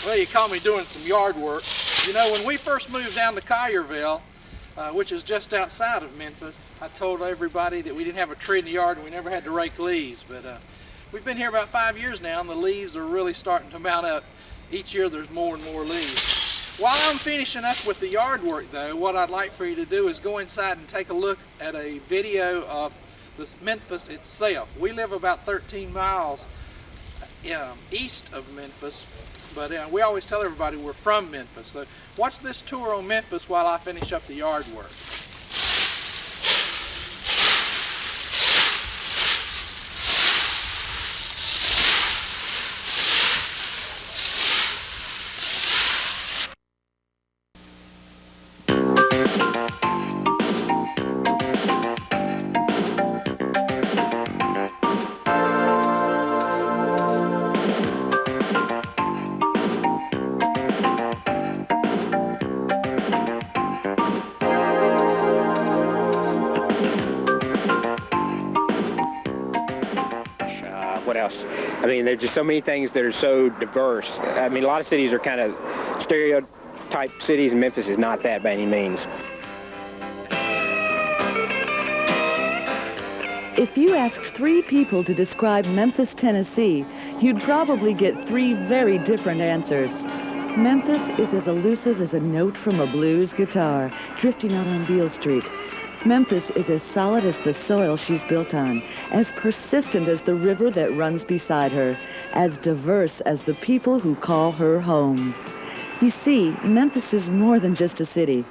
Well, you caught me doing some yard work. You know, when we first moved down to Collierville, which is just outside of Memphis, I told everybody that we didn't have a tree in the yard and we never had to rake leaves. But we've been here about 5 years now, and the leaves are really starting to mount up. Each year there's more and more leaves. While I'm finishing up with the yard work, though, what I'd like for you to do is go inside and take a look at a video of Memphis itself. We live about 13 miles east of Memphis, but we always tell everybody we're from Memphis. So watch this tour on Memphis while I finish up the yard work. What else? I mean, there's just so many things that are so diverse. I mean, a lot of cities are kind of stereotype cities, and Memphis is not that by any means. If you asked 3 people to describe Memphis, Tennessee, you'd probably get 3 very different answers. Memphis is as elusive as a note from a blues guitar drifting out on Beale Street. Memphis is as solid as the soil she's built on, as persistent as the river that runs beside her, as diverse as the people who call her home. You see, Memphis is more than just a city.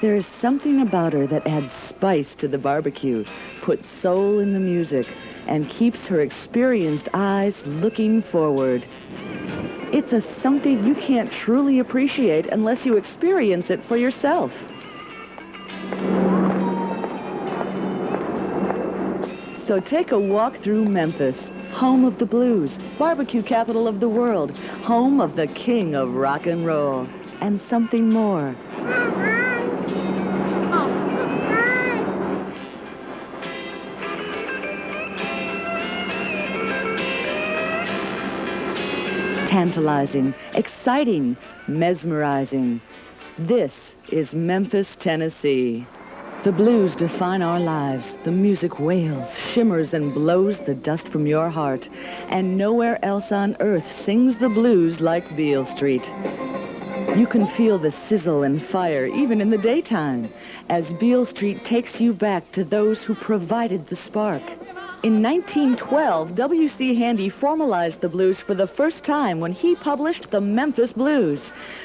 There is something about her that adds spice to the barbecue, puts soul in the music, and keeps her experienced eyes looking forward. It's a something you can't truly appreciate unless you experience it for yourself. So take a walk through Memphis, home of the blues, barbecue capital of the world, home of the king of rock and roll, and something more. Tantalizing, exciting, mesmerizing. This is Memphis, Tennessee. The blues define our lives. The music wails, shimmers, and blows the dust from your heart. And nowhere else on earth sings the blues like Beale Street. You can feel the sizzle and fire even in the daytime, as Beale Street takes you back to those who provided the spark. In 1912, W.C. Handy formalized the blues for the first time when he published the Memphis Blues.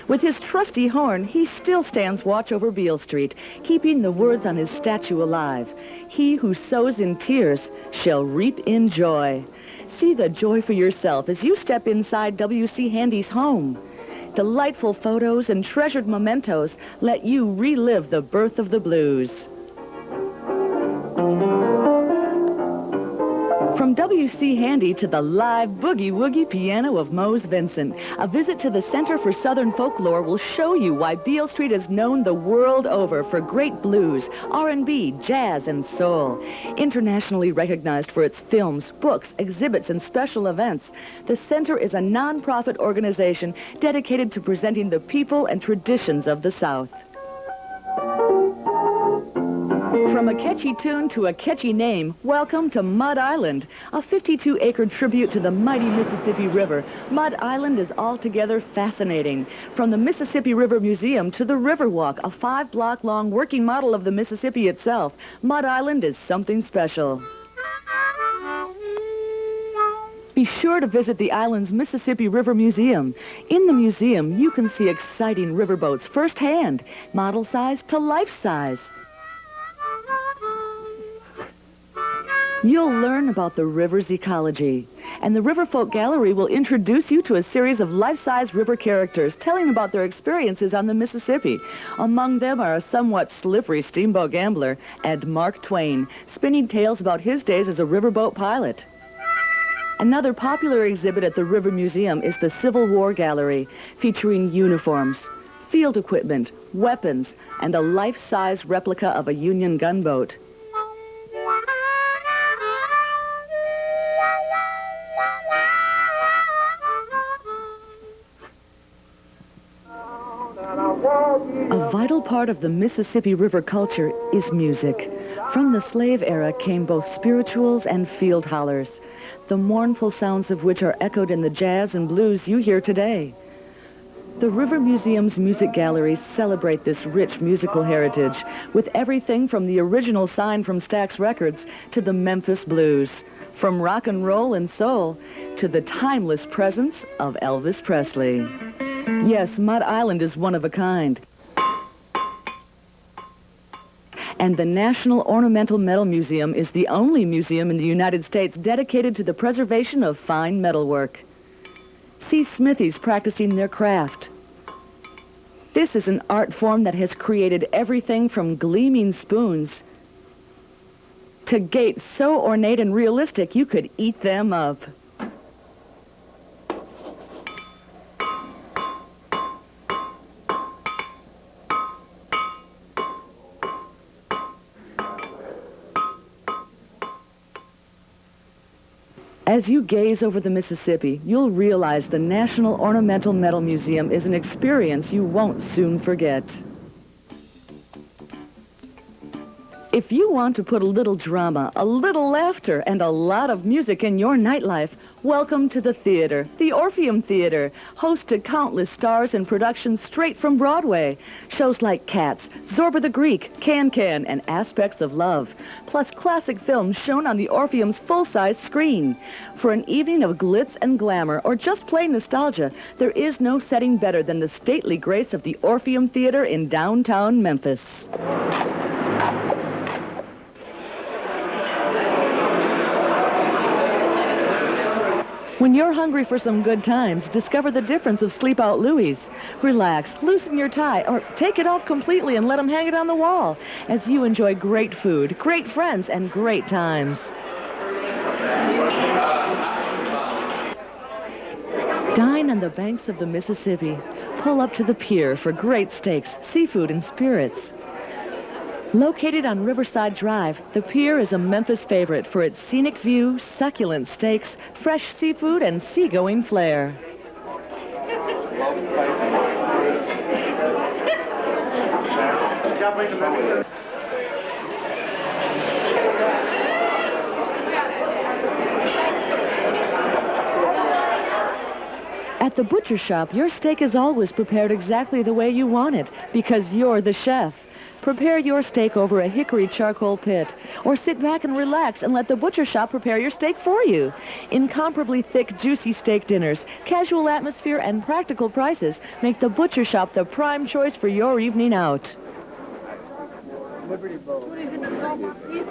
With his trusty horn, he still stands watch over Beale Street, keeping the words on his statue alive. He who sows in tears shall reap in joy. See the joy for yourself as you step inside W.C. Handy's home. Delightful photos and treasured mementos let you relive the birth of the blues. From W.C. Handy to the live boogie-woogie piano of Mose Vincent, a visit to the Center for Southern Folklore will show you why Beale Street is known the world over for great blues, R&B, jazz, and soul. Internationally recognized for its films, books, exhibits, and special events, the Center is a non-profit organization dedicated to presenting the people and traditions of the South. From a catchy tune to a catchy name, welcome to Mud Island, a 52-acre tribute to the mighty Mississippi River. Mud Island is altogether fascinating. From the Mississippi River Museum to the Riverwalk, a 5-block-long working model of the Mississippi itself, Mud Island is something special. Be sure to visit the island's Mississippi River Museum. In the museum, you can see exciting riverboats firsthand, model size to life size. You'll learn about the river's ecology, and the Riverfolk Gallery will introduce you to a series of life-size river characters telling about their experiences on the Mississippi. Among them are a somewhat slippery steamboat gambler and Mark Twain, spinning tales about his days as a riverboat pilot. Another popular exhibit at the River Museum is the Civil War Gallery, featuring uniforms, field equipment, weapons, and a life-size replica of a Union gunboat. essential part of the Mississippi River culture is music. From the slave era came both spirituals and field hollers, the mournful sounds of which are echoed in the jazz and blues you hear today. The River Museum's music galleries celebrate this rich musical heritage with everything from the original sign from Stax Records to the Memphis Blues, from rock and roll and soul to the timeless presence of Elvis Presley. Yes, Mud Island is one of a kind. And the National Ornamental Metal Museum is the only museum in the United States dedicated to the preservation of fine metalwork. See smithies practicing their craft. This is an art form that has created everything from gleaming spoons to gates so ornate and realistic you could eat them up. As you gaze over the Mississippi, you'll realize the National Ornamental Metal Museum is an experience you won't soon forget. If you want to put a little drama, a little laughter, and a lot of music in your nightlife, welcome to the theater, the Orpheum Theater, host to countless stars and productions straight from Broadway. Shows like Cats, Zorba the Greek, Can-Can, and Aspects of Love, plus classic films shown on the Orpheum's full-size screen. For an evening of glitz and glamour, or just plain nostalgia, there is no setting better than the stately grace of the Orpheum Theater in downtown Memphis. When you're hungry for some good times, discover the difference of Sleep Out Louie's. Relax, loosen your tie, or take it off completely and let them hang it on the wall as you enjoy great food, great friends, and great times. Dine on the banks of the Mississippi. Pull up to the pier for great steaks, seafood, and spirits. Located on Riverside Drive, the pier is a Memphis favorite for its scenic view, succulent steaks, fresh seafood, and seagoing flair. At the butcher shop, your steak is always prepared exactly the way you want it because you're the chef. Prepare your steak over a hickory charcoal pit, or sit back and relax and let the butcher shop prepare your steak for you. Incomparably thick, juicy steak dinners, casual atmosphere, and practical prices make the butcher shop the prime choice for your evening out.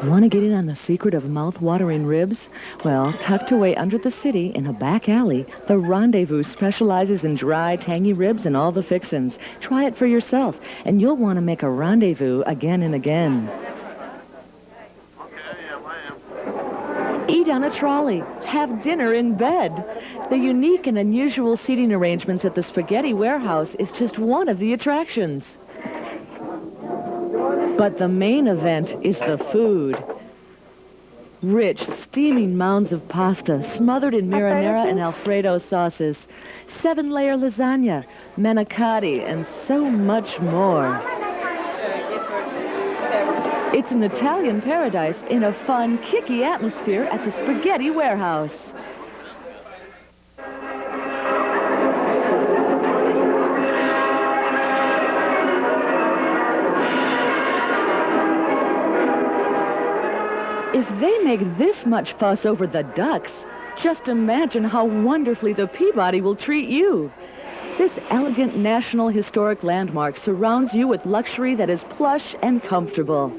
Want to get in on the secret of mouth-watering ribs? Well, tucked away under the city in a back alley, the Rendezvous specializes in dry, tangy ribs and all the fixins. Try it for yourself, and you'll want to make a rendezvous again and again. Eat on a trolley. Have dinner in bed. The unique and unusual seating arrangements at the Spaghetti Warehouse is just one of the attractions. But the main event is the food. Rich, steaming mounds of pasta smothered in marinara and Alfredo sauces, 7-layer lasagna, manicotti, and so much more. It's an Italian paradise in a fun, kicky atmosphere at the Spaghetti Warehouse. If they make this much fuss over the ducks, just imagine how wonderfully the Peabody will treat you. This elegant National Historic Landmark surrounds you with luxury that is plush and comfortable.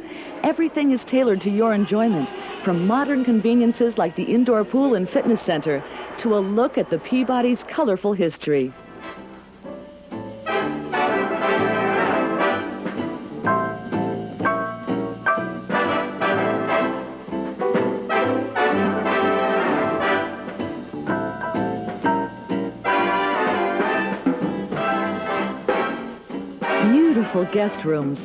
Everything is tailored to your enjoyment, from modern conveniences like the indoor pool and fitness center to a look at the Peabody's colorful history. Beautiful guest rooms,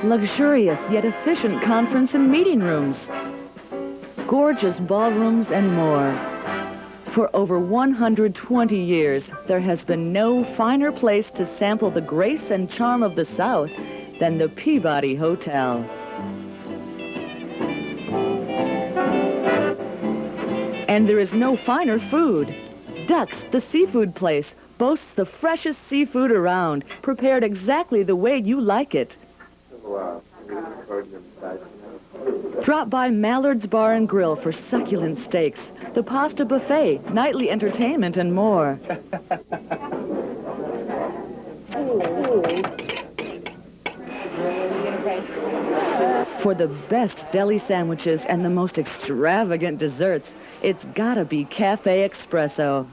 luxurious yet efficient conference and meeting rooms, gorgeous ballrooms, and more. For over 120 years, there has been no finer place to sample the grace and charm of the South than the Peabody Hotel. And there is no finer food. Ducks, the seafood place, boasts the freshest seafood around, prepared exactly the way you like it. Drop by Mallard's Bar and Grill for succulent steaks, the pasta buffet, nightly entertainment, and more. For the best deli sandwiches and the most extravagant desserts, it's gotta be Cafe Espresso.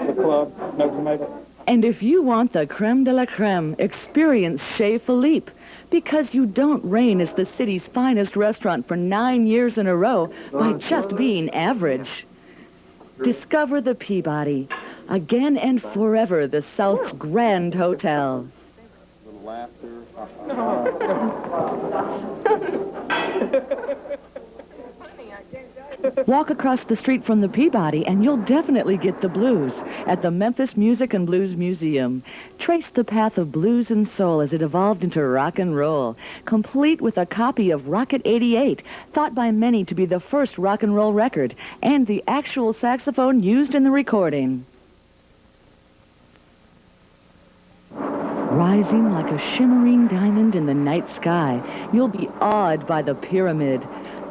The club, no tomato. And if you want the creme de la creme, experience Chez Philippe. Because you don't reign as the city's finest restaurant for 9 years in a row by just being average. Discover the Peabody, again and forever the South's grand hotel. Little laughter. Walk across the street from the Peabody and you'll definitely get the blues at the Memphis Music and Blues Museum. Trace the path of blues and soul as it evolved into rock and roll, complete with a copy of Rocket 88, thought by many to be the first rock and roll record, and the actual saxophone used in the recording. Rising like a shimmering diamond in the night sky, you'll be awed by the pyramid.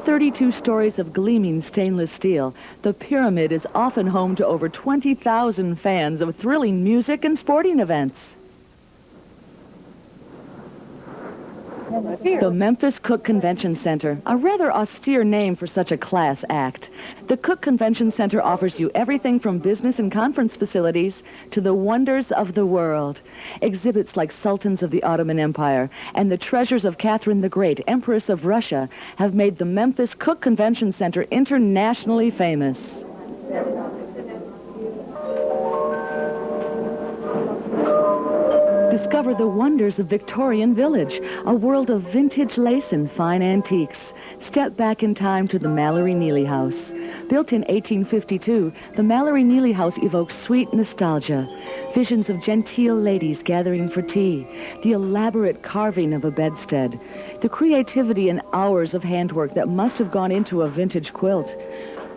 32 stories of gleaming stainless steel, the pyramid is often home to over 20,000 fans of thrilling music and sporting events. The Memphis Cook Convention Center, a rather austere name for such a class act. The Cook Convention Center offers you everything from business and conference facilities to the wonders of the world. Exhibits like Sultans of the Ottoman Empire and the treasures of Catherine the Great, Empress of Russia, have made the Memphis Cook Convention Center internationally famous. Discover the wonders of Victorian Village, a world of vintage lace and fine antiques. Step back in time to the Mallory Neely House. Built in 1852, the Mallory Neely House evokes sweet nostalgia. Visions of genteel ladies gathering for tea, the elaborate carving of a bedstead, the creativity and hours of handwork that must have gone into a vintage quilt,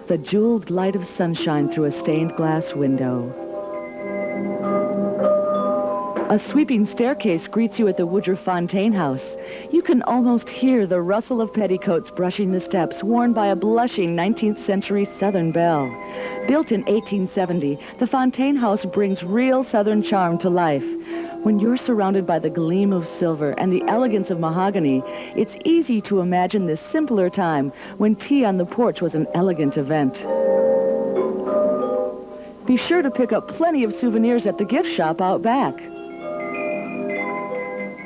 the jeweled light of sunshine through a stained glass window. A sweeping staircase greets you at the Woodruff Fontaine House. You can almost hear the rustle of petticoats brushing the steps, worn by a blushing 19th century Southern belle. Built in 1870, the Fontaine House brings real Southern charm to life. When you're surrounded by the gleam of silver and the elegance of mahogany, it's easy to imagine this simpler time when tea on the porch was an elegant event. Be sure to pick up plenty of souvenirs at the gift shop out back.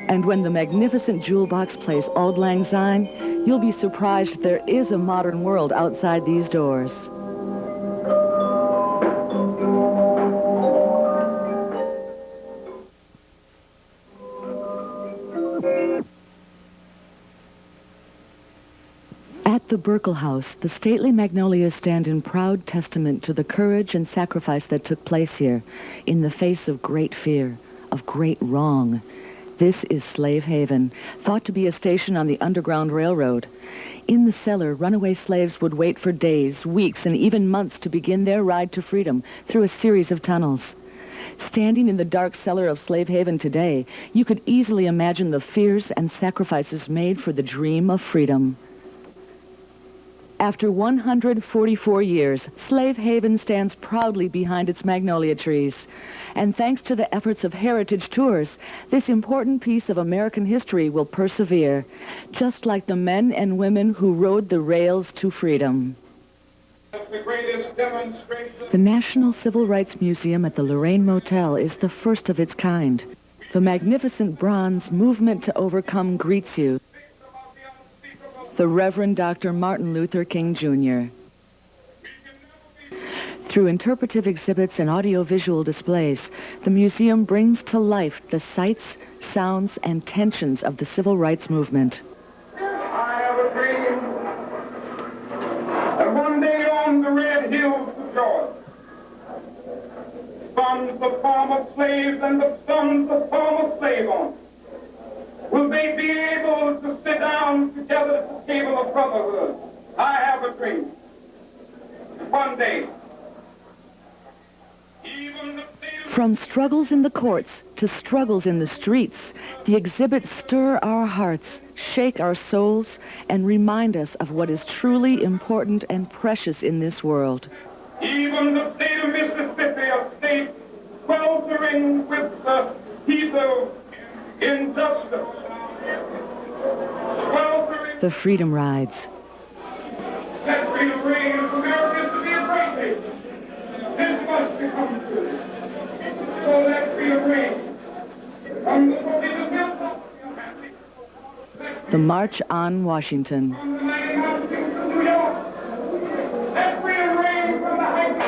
And when the magnificent jewel box plays Auld Lang Syne, you'll be surprised there is a modern world outside these doors. At the Burkle House, the stately magnolias stand in proud testament to the courage and sacrifice that took place here in the face of great fear, of great wrong. This is Slave Haven, thought to be a station on the Underground Railroad. In the cellar, runaway slaves would wait for days, weeks, and even months to begin their ride to freedom through a series of tunnels. Standing in the dark cellar of Slave Haven today, you could easily imagine the fears and sacrifices made for the dream of freedom. After 144 years, Slave Haven stands proudly behind its magnolia trees. And thanks to the efforts of Heritage Tours, this important piece of American history will persevere, just like the men and women who rode the rails to freedom. The National Civil Rights Museum at the Lorraine Motel is the first of its kind. The magnificent bronze Movement to Overcome greets you. The Reverend Dr. Martin Luther King, Jr. Through interpretive exhibits and audiovisual displays, the museum brings to life the sights, sounds, and tensions of the civil rights movement. I have a dream that one day on the red hills of Georgia, sons of former slaves and the sons of former slave owners brotherhood. I have a dream. One day, even the From struggles in the courts to struggles in the streets, the exhibits stir our hearts, shake our souls, and remind us of what is truly important and precious in this world. even the state of Mississippi, a state sweltering with the heat of injustice, sweltering. The Freedom Rides. That freedom reigns. America is to be a great nation. This must become true. So that freedom reigns. From the forbidden hills of The March on Washington. from the mighty mountains of New York. That freedom reigns from the heights.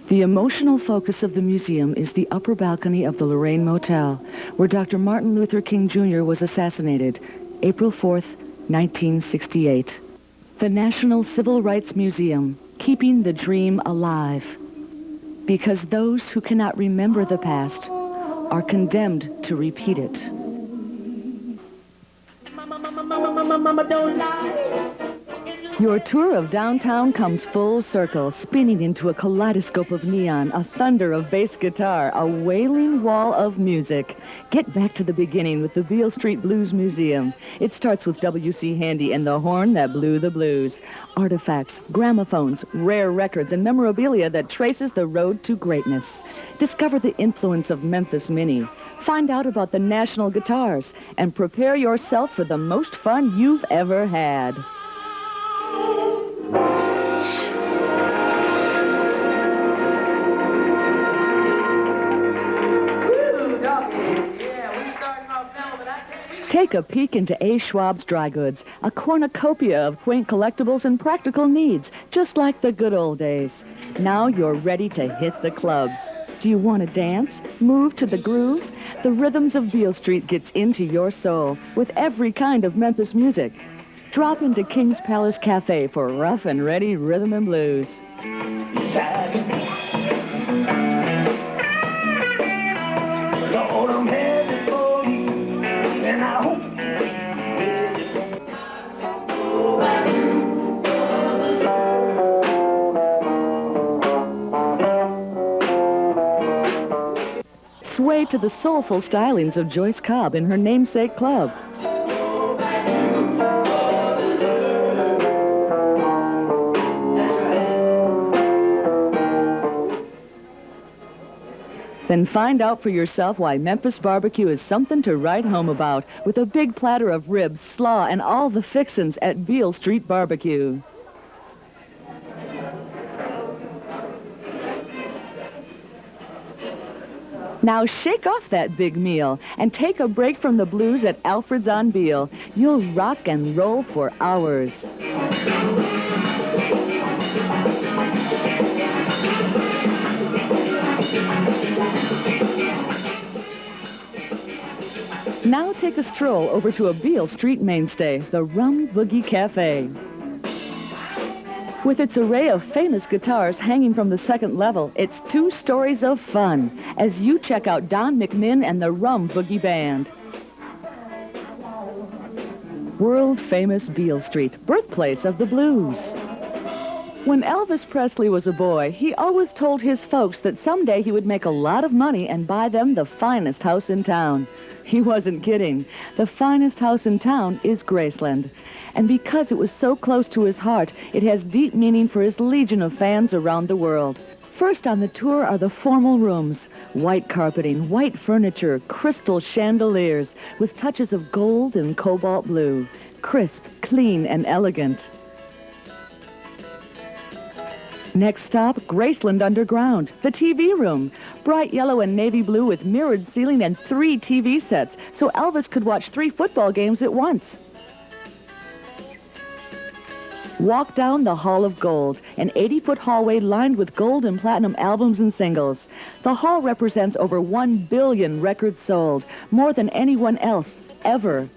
The emotional focus of the museum is the upper balcony of the Lorraine Motel, where Dr. Martin Luther King Jr. was assassinated, April 4th, 1968. The National Civil Rights Museum, keeping the dream alive. Because those who cannot remember the past are condemned to repeat it. Mama, don't lie. Your tour of downtown comes full circle, spinning into a kaleidoscope of neon, a thunder of bass guitar, a wailing wall of music. Get back to the beginning with the Beale Street Blues Museum. It starts with W.C. Handy and the horn that blew the blues. Artifacts, gramophones, rare records, and memorabilia that traces the road to greatness. Discover the influence of Memphis Minnie. Find out about the national guitars, and prepare yourself for the most fun you've ever had. Take a peek into A. Schwab's Dry Goods, a cornucopia of quaint collectibles and practical needs, just like the good old days. Now you're ready to hit the clubs. Do you want to dance? Move to the groove? The rhythms of Beale Street gets into your soul with every kind of Memphis music. Drop into King's Palace Cafe for rough and ready rhythm and blues. Lord, I'm headed for you, and I hope Sway to the soulful stylings of Joyce Cobb in her namesake club. Then find out for yourself why Memphis barbecue is something to write home about, with a big platter of ribs, slaw, and all the fixins at Beale Street Barbecue. Now shake off that big meal and take a break from the blues at Alfred's on Beale. You'll rock and roll for hours. Now take a stroll over to a Beale Street mainstay, the Rum Boogie Cafe. With its array of famous guitars hanging from the second level, it's 2 stories of fun as you check out Don McMinn and the Rum Boogie Band. World-famous Beale Street, birthplace of the blues. When Elvis Presley was a boy, he always told his folks that someday he would make a lot of money and buy them the finest house in town. He wasn't kidding. The finest house in town is Graceland. And because it was so close to his heart, it has deep meaning for his legion of fans around the world. First on the tour are the formal rooms. White carpeting, white furniture, crystal chandeliers with touches of gold and cobalt blue. Crisp, clean, and elegant. Next stop, Graceland Underground, the TV room. Bright yellow and navy blue with mirrored ceiling and 3 TV sets, so Elvis could watch 3 football games at once. Walk down the Hall of Gold, an 80-foot hallway lined with gold and platinum albums and singles. The hall represents over 1 billion records sold, more than anyone else, ever.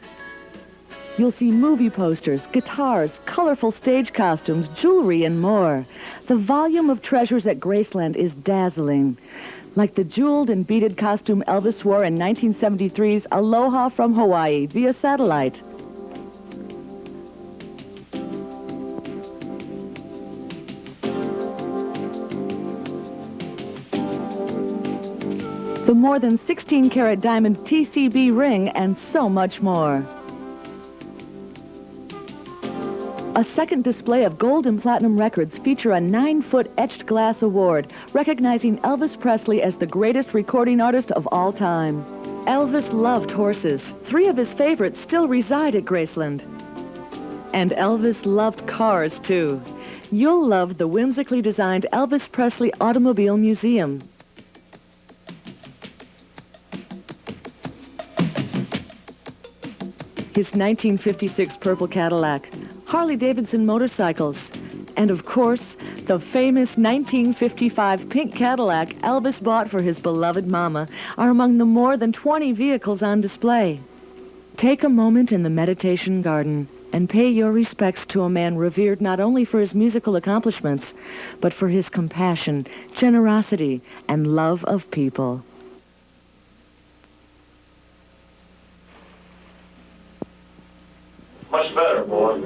You'll see movie posters, guitars, colorful stage costumes, jewelry, and more. The volume of treasures at Graceland is dazzling. like the jeweled and beaded costume Elvis wore in 1973's Aloha from Hawaii via satellite. The more than 16-carat diamond TCB ring, and so much more. A second display of gold and platinum records feature a 9-foot etched glass award recognizing Elvis Presley as the greatest recording artist of all time. Elvis loved horses. 3 of his favorites still reside at Graceland. And Elvis loved cars, too. You'll love the whimsically designed Elvis Presley Automobile Museum. His 1956 purple Cadillac, Harley-Davidson motorcycles, and of course, the famous 1955 pink Cadillac Elvis bought for his beloved mama are among the more than 20 vehicles on display. Take a moment in the meditation garden and pay your respects to a man revered not only for his musical accomplishments, but for his compassion, generosity, and love of people. Much better, boy.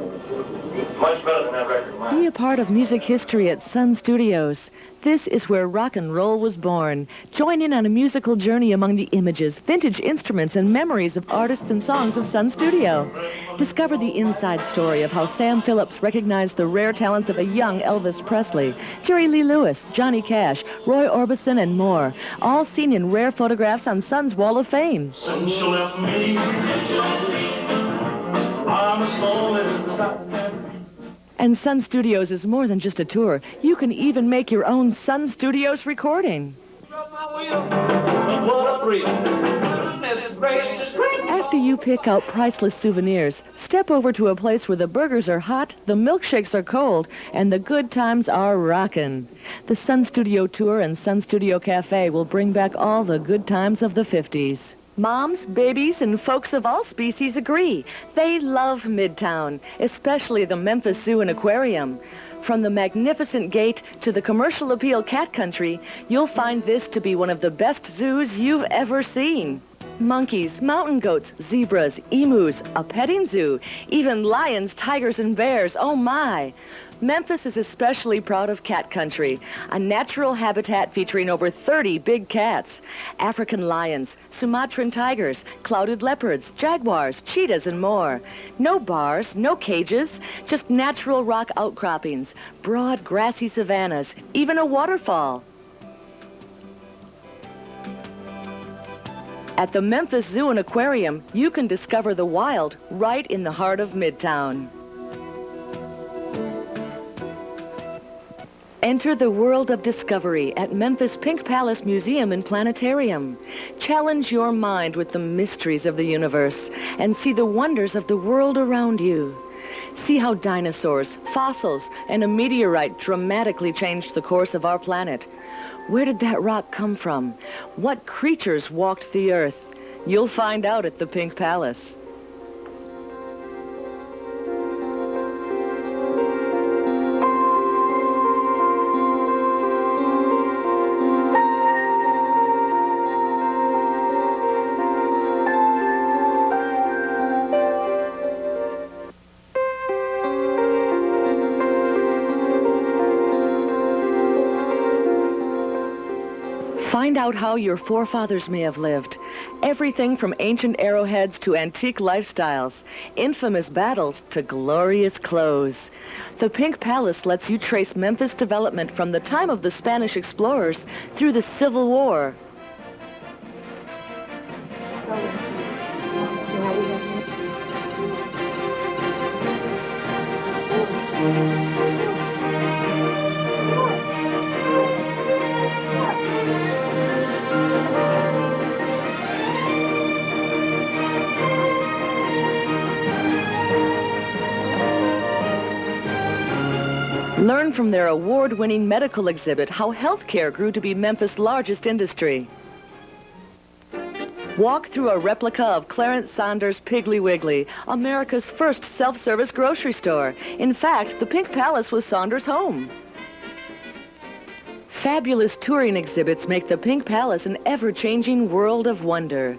Much better than that record of mine. Be a part of music history at Sun Studios. This is where rock and roll was born. Join in on a musical journey among the images, vintage instruments, and memories of artists and songs of Sun Studio. Discover the inside story of how Sam Phillips recognized the rare talents of a young Elvis Presley, Jerry Lee Lewis, Johnny Cash, Roy Orbison, and more, all seen in rare photographs on Sun's Wall of Fame. Since you left me, I'm a stolen inside. And Sun Studios is more than just a tour. You can even make your own Sun Studios recording. After you pick out priceless souvenirs, step over to a place where the burgers are hot, the milkshakes are cold, and the good times are rockin'. The Sun Studio Tour and Sun Studio Cafe will bring back all the good times of the 50s. Moms, babies, and folks of all species agree. They love Midtown, especially the Memphis Zoo and Aquarium. From the magnificent gate to the commercial appeal cat country, you'll find this to be one of the best zoos you've ever seen. Monkeys, mountain goats, zebras, emus, a petting zoo, even lions, tigers, and bears. Oh my! Memphis is especially proud of cat country, a natural habitat featuring over 30 big cats, African lions, Sumatran tigers, clouded leopards, jaguars, cheetahs, and more. No bars, no cages, just natural rock outcroppings, broad grassy savannas, even a waterfall. At the Memphis Zoo and Aquarium, you can discover the wild right in the heart of Midtown. Enter the world of discovery at Memphis Pink Palace Museum and Planetarium. Challenge your mind with the mysteries of the universe and see the wonders of the world around you. See how dinosaurs, fossils, and a meteorite dramatically changed the course of our planet. Where did that rock come from? What creatures walked the earth? You'll find out at the Pink Palace. Find out how your forefathers may have lived. Everything from ancient arrowheads to antique lifestyles, infamous battles to glorious clothes. The Pink Palace lets you trace Memphis development from the time of the Spanish explorers through the Civil War. Learn from their award-winning medical exhibit how healthcare grew to be Memphis' largest industry. Walk through a replica of Clarence Saunders' Piggly Wiggly, America's first self-service grocery store. In fact, the Pink Palace was Saunders' home. Fabulous touring exhibits make the Pink Palace an ever-changing world of wonder.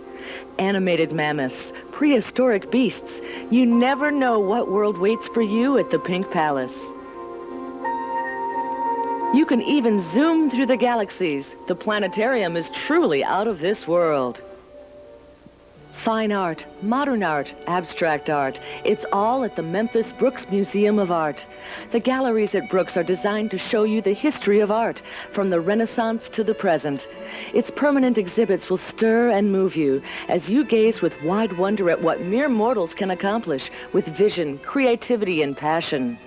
Animated mammoths, prehistoric beasts. You never know what world waits for you at the Pink Palace. You can even zoom through the galaxies. The planetarium is truly out of this world. Fine art, modern art, abstract art. It's all at the Memphis Brooks Museum of Art. The galleries at Brooks are designed to show you the history of art, from the Renaissance to the present. Its permanent exhibits will stir and move you as you gaze with wide wonder at what mere mortals can accomplish with vision, creativity, and passion.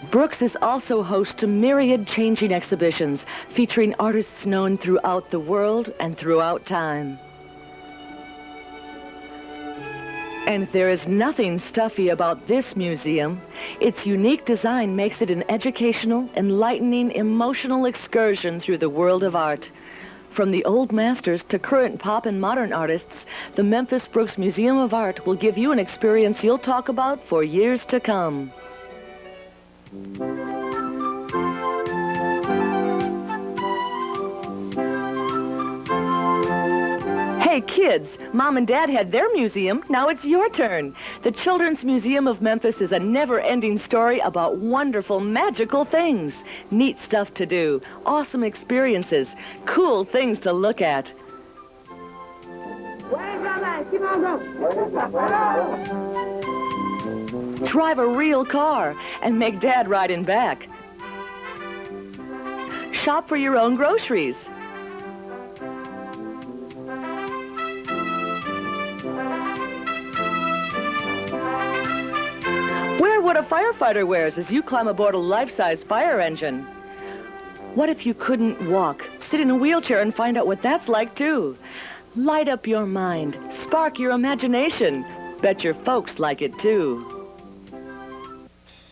Brooks is also host to myriad changing exhibitions featuring artists known throughout the world and throughout time. And there is nothing stuffy about this museum. Its unique design makes it an educational, enlightening, emotional excursion through the world of art. From the old masters to current pop and modern artists, the Memphis Brooks Museum of Art will give you an experience you'll talk about for years to come. Hey kids, Mom and Dad had their museum, now it's your turn. The Children's Museum of Memphis is a never-ending story about wonderful, magical things. Neat stuff to do, awesome experiences, cool things to look at. Drive a real car and make Dad ride in back. Shop for your own groceries. Wear what a firefighter wears as you climb aboard a life-size fire engine. What if you couldn't walk? Sit in a wheelchair and find out what that's like, too. Light up your mind. Spark your imagination. Bet your folks like it, too.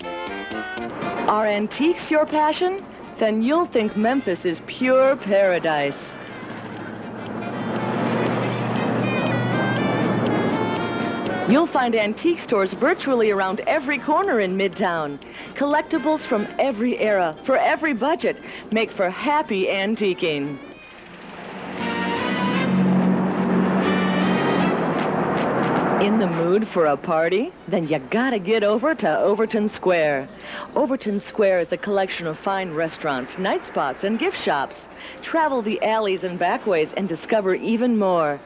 Are antiques your passion? Then you'll think Memphis is pure paradise. You'll find antique stores virtually around every corner in Midtown. Collectibles from every era, for every budget, make for happy antiquing. In the mood for a party? Then you gotta get over to Overton Square. Overton Square is a collection of fine restaurants, night spots, and gift shops. Travel the alleys and backways and discover even more.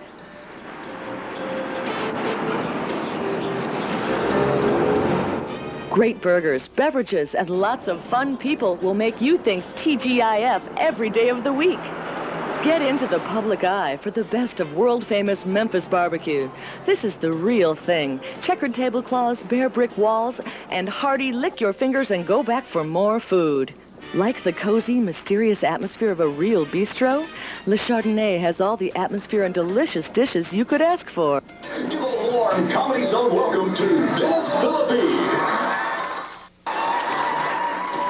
Great burgers, beverages, and lots of fun people will make you think TGIF every day of the week. Get into the public eye for the best of world-famous Memphis barbecue. This is the real thing. Checkered tablecloths, bare brick walls, and hearty lick-your-fingers-and-go-back for more food. Like the cozy, mysterious atmosphere of a real bistro, Le Chardonnay has all the atmosphere and delicious dishes you could ask for. Give a warm Comedy Zone welcome to Dennis Philippi.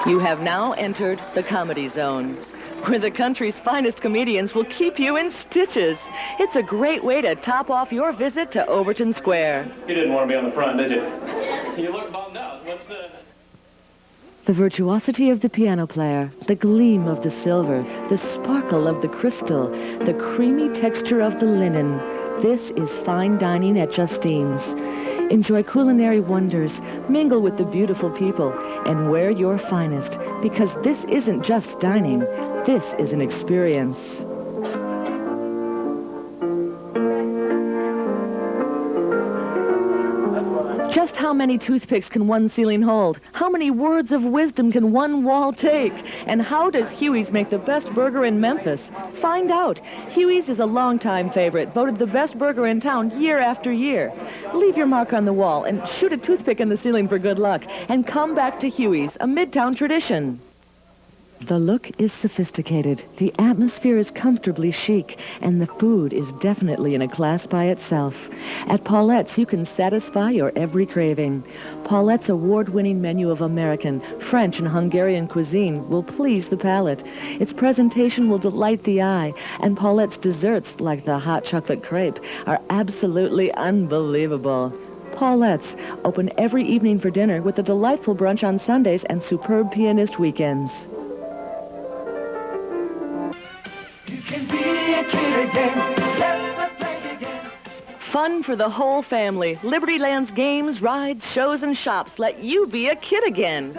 You have now entered the Comedy Zone, where the country's finest comedians will keep you in stitches. It's a great way to top off your visit to Overton Square. You didn't want to be on the front, did you? You look bummed out. What's The virtuosity of the piano player, the gleam of the silver, the sparkle of the crystal, the creamy texture of the linen. This is fine dining at Justine's. Enjoy culinary wonders, mingle with the beautiful people, and wear your finest, because this isn't just dining, this is an experience. Just how many toothpicks can one ceiling hold? How many words of wisdom can one wall take? And how does Huey's make the best burger in Memphis? Find out. Huey's is a longtime favorite, voted the best burger in town year after year. Leave your mark on the wall and shoot a toothpick in the ceiling for good luck. And come back to Huey's, a Midtown tradition. The look is sophisticated, the atmosphere is comfortably chic, and the food is definitely in a class by itself. At Paulette's, you can satisfy your every craving. Paulette's award-winning menu of American, French, and Hungarian cuisine will please the palate. Its presentation will delight the eye, and Paulette's desserts, like the hot chocolate crepe, are absolutely unbelievable. Paulette's, open every evening for dinner with a delightful brunch on Sundays and superb pianist weekends. Fun for the whole family. Liberty Land's games, rides, shows, and shops let you be a kid again.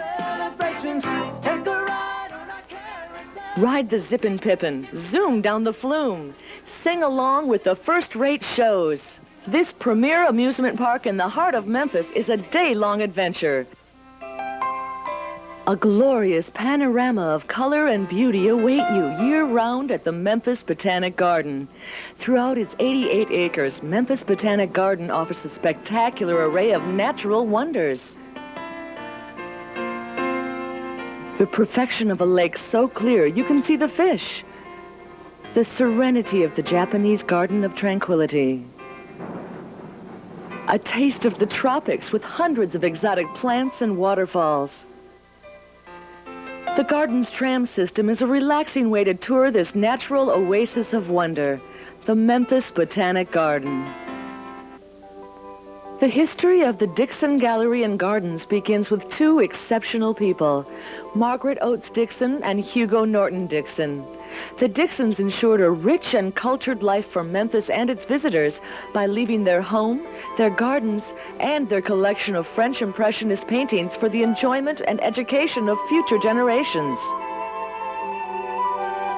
Ride the Zippin' Pippin, zoom down the flume, sing along with the first-rate shows. This premier amusement park in the heart of Memphis is a day-long adventure. A glorious panorama of color and beauty await you year-round at the Memphis Botanic Garden. Throughout its 88 acres, Memphis Botanic Garden offers a spectacular array of natural wonders. The perfection of a lake so clear you can see the fish. The serenity of the Japanese Garden of Tranquility. A taste of the tropics with hundreds of exotic plants and waterfalls. The garden's tram system is a relaxing way to tour this natural oasis of wonder, the Memphis Botanic Garden. The history of the Dixon Gallery and Gardens begins with two exceptional people, Margaret Oates Dixon and Hugo Norton Dixon. The Dixons ensured a rich and cultured life for Memphis and its visitors by leaving their home, their gardens, and their collection of French Impressionist paintings for the enjoyment and education of future generations.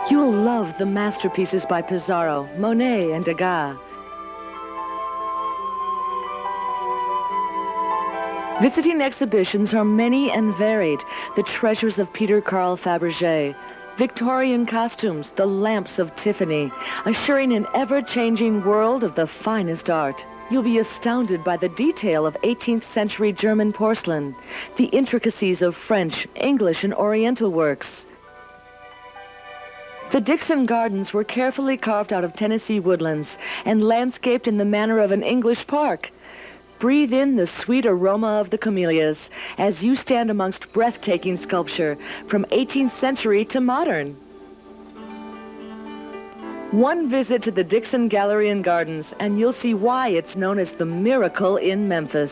You'll love the masterpieces by Pissarro, Monet, and Degas. Visiting exhibitions are many and varied. The treasures of Peter Carl Fabergé, Victorian costumes, the lamps of Tiffany, assuring an ever-changing world of the finest art. You'll be astounded by the detail of 18th century German porcelain, the intricacies of French, English, and Oriental works. The Dixon Gardens were carefully carved out of Tennessee woodlands and landscaped in the manner of an English park. Breathe in the sweet aroma of the camellias as you stand amongst breathtaking sculpture from 18th century to modern. One visit to the Dixon Gallery and Gardens and you'll see why it's known as the miracle in Memphis.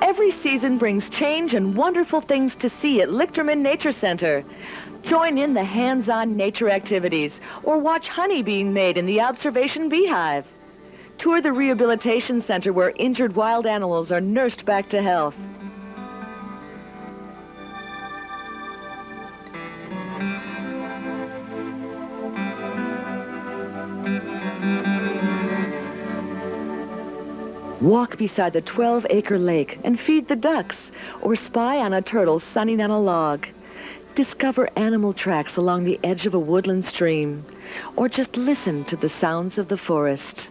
Every season brings change and wonderful things to see at Lichterman Nature Center. Join in the hands-on nature activities or watch honey being made in the observation beehive. Tour the rehabilitation center where injured wild animals are nursed back to health. Walk beside the 12-acre lake and feed the ducks, or spy on a turtle sunning on a log. Discover animal tracks along the edge of a woodland stream, or just listen to the sounds of the forest.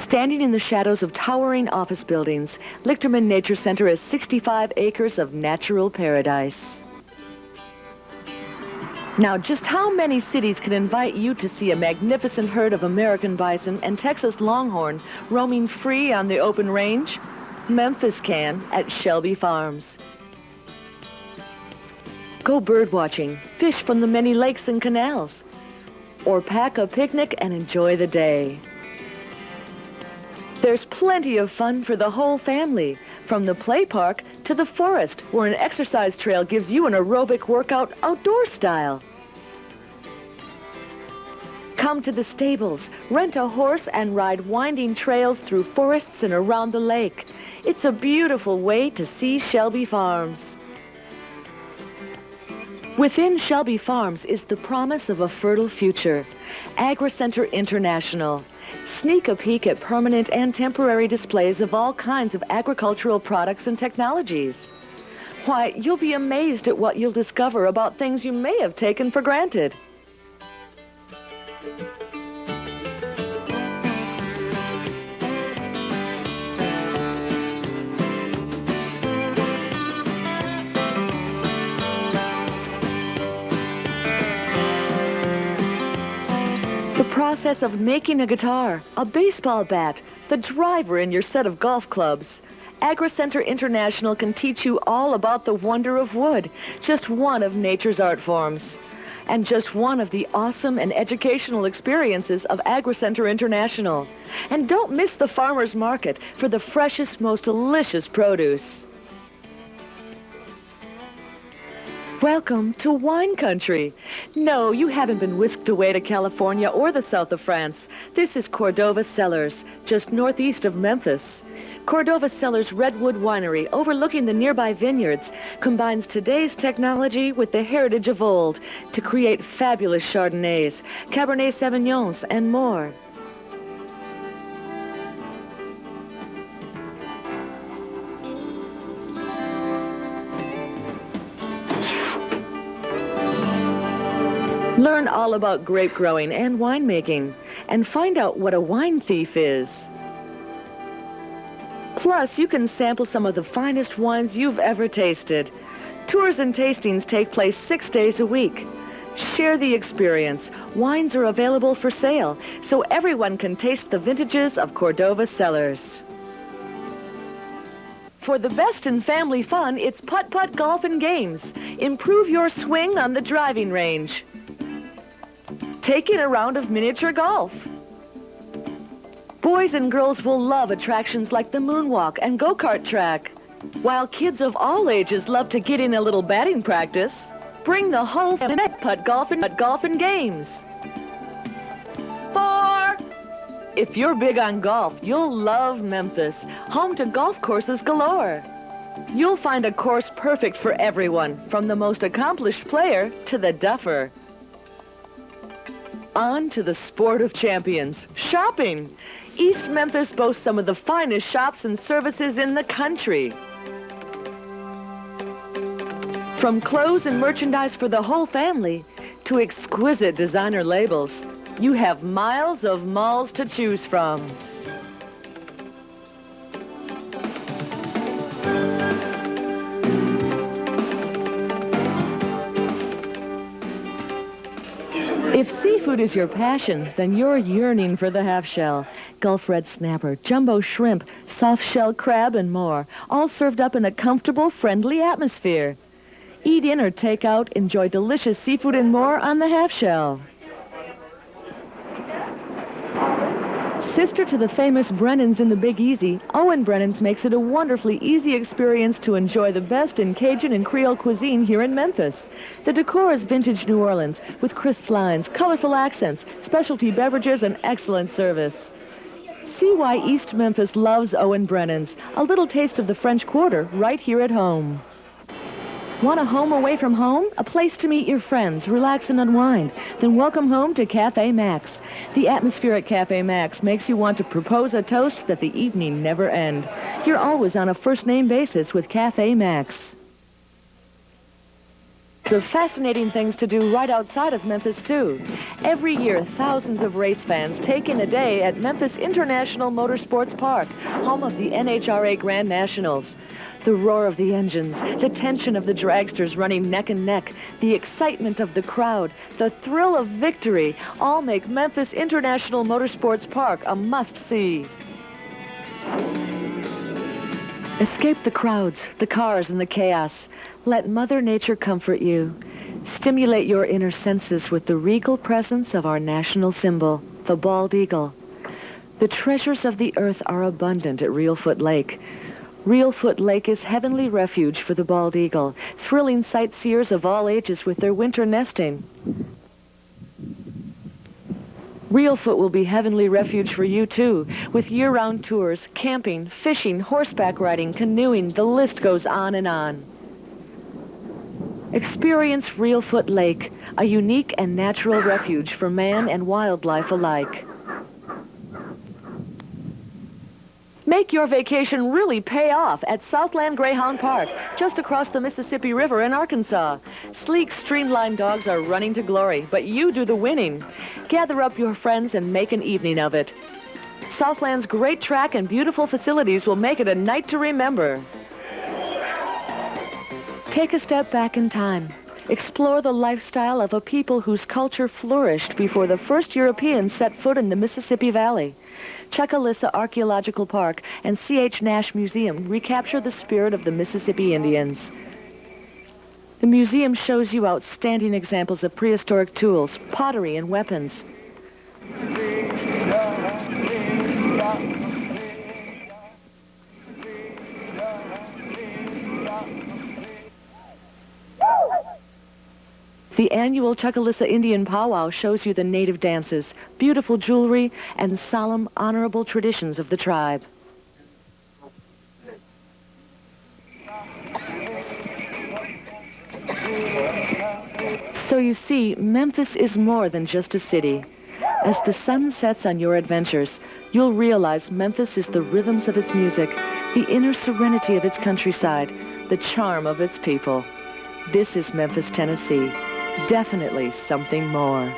Standing in the shadows of towering office buildings, Lichterman Nature Center is 65 acres of natural paradise. Now, just how many cities can invite you to see a magnificent herd of American bison and Texas longhorn roaming free on the open range? Memphis can at Shelby Farms. Go bird watching, fish from the many lakes and canals, or pack a picnic and enjoy the day. There's plenty of fun for the whole family, from the play park to the forest, where an exercise trail gives you an aerobic workout outdoor style. Come to the stables, rent a horse, and ride winding trails through forests and around the lake. It's a beautiful way to see Shelby Farms. Within Shelby Farms is the promise of a fertile future. AgriCenter International. Sneak a peek at permanent and temporary displays of all kinds of agricultural products and technologies. Why, you'll be amazed at what you'll discover about things you may have taken for granted. The process of making a guitar, a baseball bat, the driver in your set of golf clubs. AgriCenter International can teach you all about the wonder of wood, just one of nature's art forms, and just one of the awesome and educational experiences of AgriCenter International. And don't miss the farmer's market for the freshest, most delicious produce. Welcome to wine country. No, you haven't been whisked away to California or the south of France. This is Cordova Cellars, just northeast of Memphis. Cordova Cellars Redwood Winery, overlooking the nearby vineyards, combines today's technology with the heritage of old to create fabulous Chardonnays, Cabernet Sauvignons, and more. Learn all about grape growing and winemaking, and find out what a wine thief is. Plus, you can sample some of the finest wines you've ever tasted. Tours and tastings take place 6 days a week. Share the experience. Wines are available for sale, so everyone can taste the vintages of Cordova Cellars. For the best in family fun, it's putt-putt golf and games. Improve your swing on the driving range. Take in a round of miniature golf. Boys and girls will love attractions like the moonwalk and go-kart track, while kids of all ages love to get in a little batting practice. Bring the whole family to putt golf and games. 4. If you're big on golf, you'll love Memphis, home to golf courses galore. You'll find a course perfect for everyone, from the most accomplished player to the duffer. On to the sport of champions, shopping. East Memphis boasts some of the finest shops and services in the country. From clothes and merchandise for the whole family to exquisite designer labels, you have miles of malls to choose from. If seafood is your passion, then you're yearning for the half-shell. Gulf red snapper, jumbo shrimp, soft-shell crab, and more, all served up in a comfortable, friendly atmosphere. Eat in or take out, enjoy delicious seafood and more on the half-shell. Sister to the famous Brennan's in the Big Easy, Owen Brennan's makes it a wonderfully easy experience to enjoy the best in Cajun and Creole cuisine here in Memphis. The decor is vintage New Orleans, with crisp lines, colorful accents, specialty beverages, and excellent service. See why East Memphis loves Owen Brennan's, a little taste of the French Quarter right here at home. Want a home away from home? A place to meet your friends, relax and unwind? Then welcome home to Cafe Max. The atmosphere at Cafe Max makes you want to propose a toast that the evening never end. You're always on a first-name basis with Cafe Max. There are fascinating things to do right outside of Memphis, too. Every year, thousands of race fans take in a day at Memphis International Motorsports Park, home of the NHRA Grand Nationals. The roar of the engines, the tension of the dragsters running neck and neck, the excitement of the crowd, the thrill of victory, all make Memphis International Motorsports Park a must-see. Escape the crowds, the cars, and the chaos. Let Mother Nature comfort you. Stimulate your inner senses with the regal presence of our national symbol, the bald eagle. The treasures of the earth are abundant at Reelfoot Lake. Reelfoot Lake is heavenly refuge for the bald eagle, thrilling sightseers of all ages with their winter nesting. Reelfoot will be heavenly refuge for you, too, with year-round tours, camping, fishing, horseback riding, canoeing, the list goes on and on. Experience Reelfoot Lake, a unique and natural refuge for man and wildlife alike. Make your vacation really pay off at Southland Greyhound Park, just across the Mississippi River in Arkansas. Sleek, streamlined dogs are running to glory, but you do the winning. Gather up your friends and make an evening of it. Southland's great track and beautiful facilities will make it a night to remember. Take a step back in time. Explore the lifestyle of a people whose culture flourished before the first Europeans set foot in the Mississippi Valley. Chucalissa Archaeological Park and C.H. Nash Museum recapture the spirit of the Mississippi Indians. The museum shows you outstanding examples of prehistoric tools, pottery, and weapons. The annual Chucalissa Indian Powwow shows you the native dances, beautiful jewelry, and solemn, honorable traditions of the tribe. So you see, Memphis is more than just a city. As the sun sets on your adventures, you'll realize Memphis is the rhythms of its music, the inner serenity of its countryside, the charm of its people. This is Memphis, Tennessee. Definitely something more.